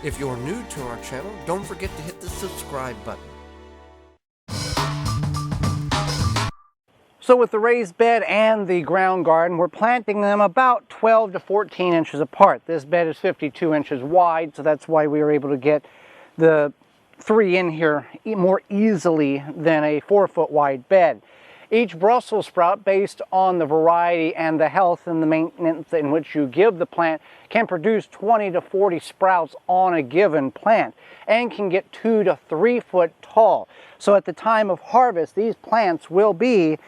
If you're new to our channel, don't forget to hit the subscribe button. So with the raised bed and the ground garden, we're planting them about 12 to 14 inches apart. This bed is 52 inches wide, so that's why we were able to get the 3 in here more easily than a 4-foot wide bed. Each Brussels sprout, based on the variety and the health and the maintenance in which you give the plant, can produce 20 to 40 sprouts on a given plant and can get 2 to 3 foot tall. So at the time of harvest, these plants will be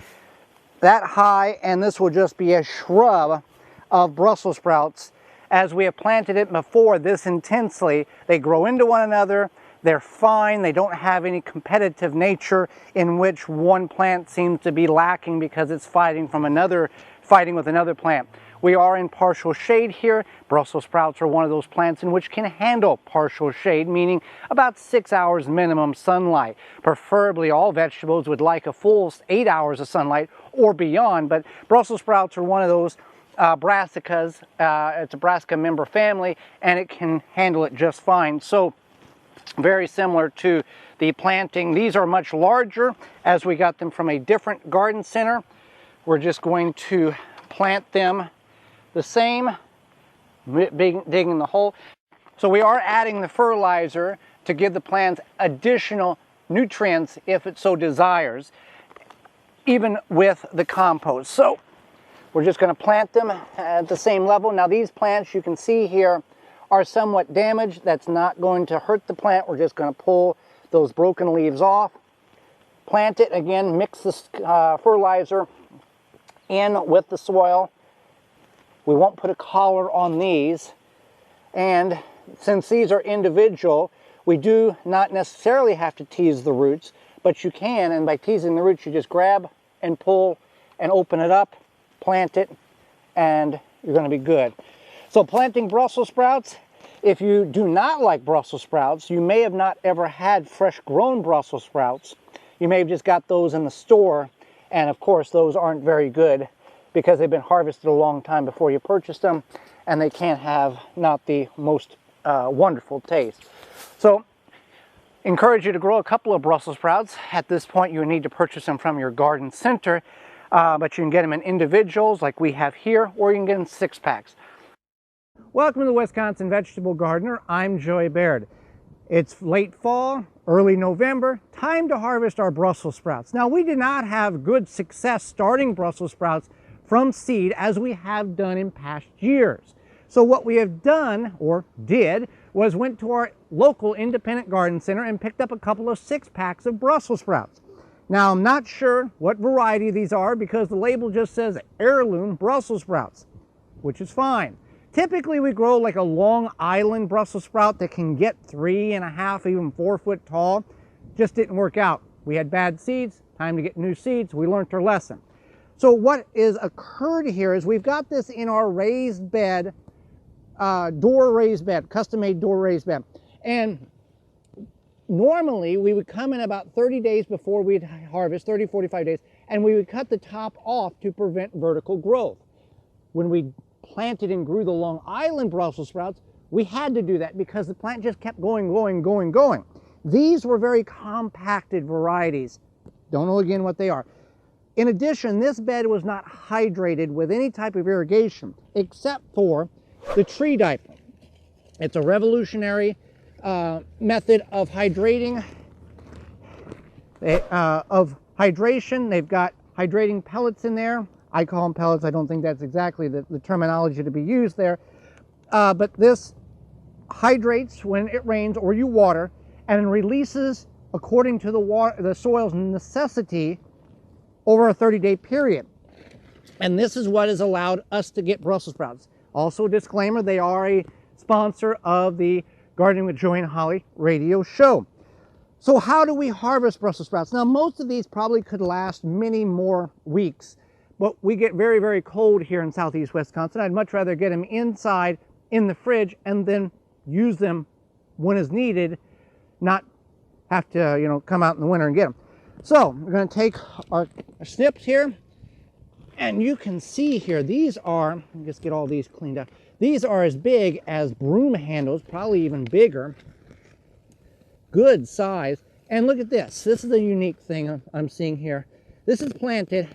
that high, and this will just be a shrub of Brussels sprouts. As we have planted it before this intensely, they grow into one another. They're fine. They don't have any competitive nature in which one plant seems to be lacking because it's fighting with another plant. We are in partial shade here. Brussels sprouts are one of those plants in which can handle partial shade, meaning about 6 hours minimum sunlight. Preferably all vegetables would like a full 8 hours of sunlight or beyond, but Brussels sprouts are one of those brassicas. It's a brassica member family, and it can handle it just fine. So very similar to the planting. These are much larger as we got them from a different garden center. We're just going to plant them the same, digging the hole. So we are adding the fertilizer to give the plants additional nutrients if it so desires, even with the compost. So we're just going to plant them at the same level. Now these plants, you can see here, are somewhat damaged. That's not going to hurt the plant. We're just going to pull those broken leaves off, plant it again, mix the fertilizer in with the soil. We won't put a collar on these, and since these are individual, we do not necessarily have to tease the roots, but you can, and by teasing the roots you just grab and pull and open it up, plant it, and you're going to be good. So planting Brussels sprouts, if you do not like Brussels sprouts, you may have not ever had fresh grown Brussels sprouts. You may have just got those in the store, and of course those aren't very good because they've been harvested a long time before you purchased them, and they can't have not the most wonderful taste. So encourage you to grow a couple of Brussels sprouts. At this point you need to purchase them from your garden center, but you can get them in individuals like we have here, or you can get them in 6-packs. Welcome to the Wisconsin Vegetable Gardener. I'm Joey Baird. It's late fall, early November, time to harvest our Brussels sprouts. Now, we did not have good success starting Brussels sprouts from seed as we have done in past years. So what we have done, or did, was went to our local independent garden center and picked up a couple of 6-packs of Brussels sprouts. Now, I'm not sure what variety these are because the label just says heirloom Brussels sprouts, which is fine. Typically, we grow like a Long Island Brussels sprout that can get 3.5, even 4 foot tall. Just didn't work out. We had bad seeds, time to get new seeds. We learned our lesson. So what is occurred here is we've got this in our raised bed, door raised bed, custom-made door raised bed. And normally we would come in about 30 days before we'd harvest, 30, 45 days, and we would cut the top off to prevent vertical growth. When we planted and grew the Long Island Brussels sprouts, we had to do that because the plant just kept going. These were very compacted varieties. Don't know again what they are. In addition, this bed was not hydrated with any type of irrigation except for the tree diaper. It's a revolutionary method of hydrating, of hydration. They've got hydrating pellets in there. I call them pellets. I don't think that's exactly the terminology to be used there. But this hydrates when it rains or you water, and releases according to the soil's necessity over a 30-day period. And this is what has allowed us to get Brussels sprouts. Also, a disclaimer, they are a sponsor of the Gardening with Joey and Holly radio show. So how do we harvest Brussels sprouts? Now, most of these probably could last many more weeks, but we get very, very cold here in southeast Wisconsin. I'd much rather get them inside in the fridge and then use them when is needed, not have to, come out in the winter and get them. So we're going to take our snips here, and you can see here, these are, let me just get all these cleaned up. These are as big as broom handles, probably even bigger. Good size. And look at this. This is a unique thing I'm seeing here. This is planted,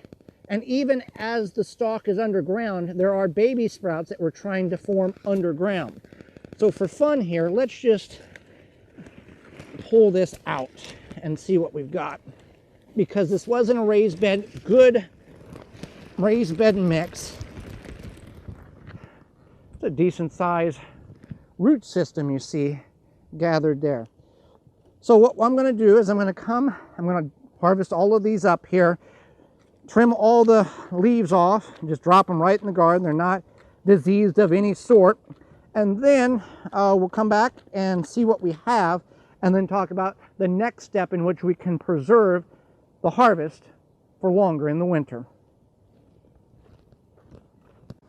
and even as the stalk is underground, there are baby sprouts that we're trying to form underground. So for fun here, let's just pull this out and see what we've got. Because this wasn't a raised bed, good raised bed mix. It's a decent size root system you see gathered there. So what I'm going to do is I'm going to harvest all of these up here, trim all the leaves off, and just drop them right in the garden. They're not diseased of any sort. And then we'll come back and see what we have, and then talk about the next step in which we can preserve the harvest for longer in the winter.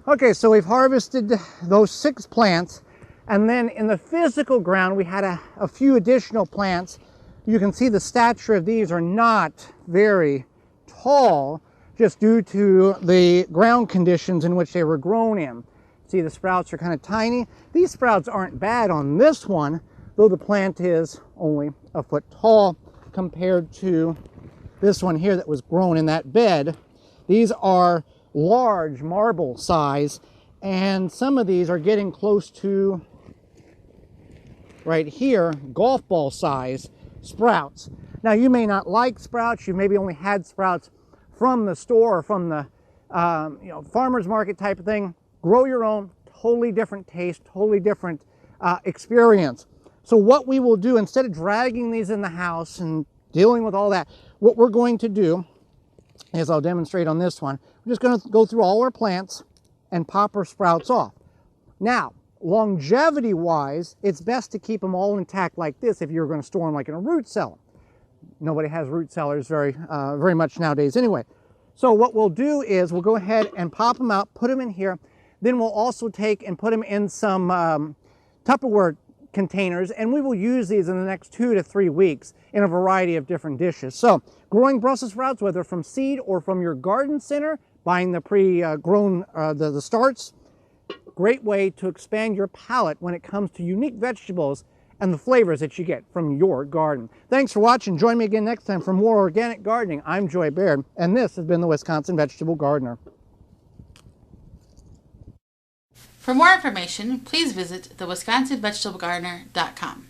Okay, so we've harvested those 6 plants, and then in the physical ground we had a few additional plants. You can see the stature of these are not very tall, just due to the ground conditions in which they were grown in. See, the sprouts are kind of tiny. These sprouts aren't bad on this one, though the plant is only a foot tall compared to this one here that was grown in that bed. These are large marble size, and some of these are getting close to, right here, golf ball size sprouts. Now, you may not like sprouts. You maybe only had sprouts from the store or from the farmer's market type of thing. Grow your own, totally different taste, totally different experience. So what we will do, instead of dragging these in the house and dealing with all that, what we're going to do, as I'll demonstrate on this one, we're just going to go through all our plants and pop our sprouts off. Now, longevity-wise, it's best to keep them all intact like this if you're going to store them like in a root cellar. Nobody has root cellars very much nowadays anyway. So what we'll do is we'll go ahead and pop them out, put them in here. Then we'll also take and put them in some Tupperware containers, and we will use these in the next 2 to 3 weeks in a variety of different dishes. So growing Brussels sprouts, whether from seed or from your garden center, buying the pre-grown the starts, great way to expand your palate when it comes to unique vegetables and the flavors that you get from your garden. Thanks for watching. Join me again next time for more organic gardening. I'm Joy Baird, and this has been the Wisconsin Vegetable Gardener. For more information, please visit thewisconsinvegetablegardener.com.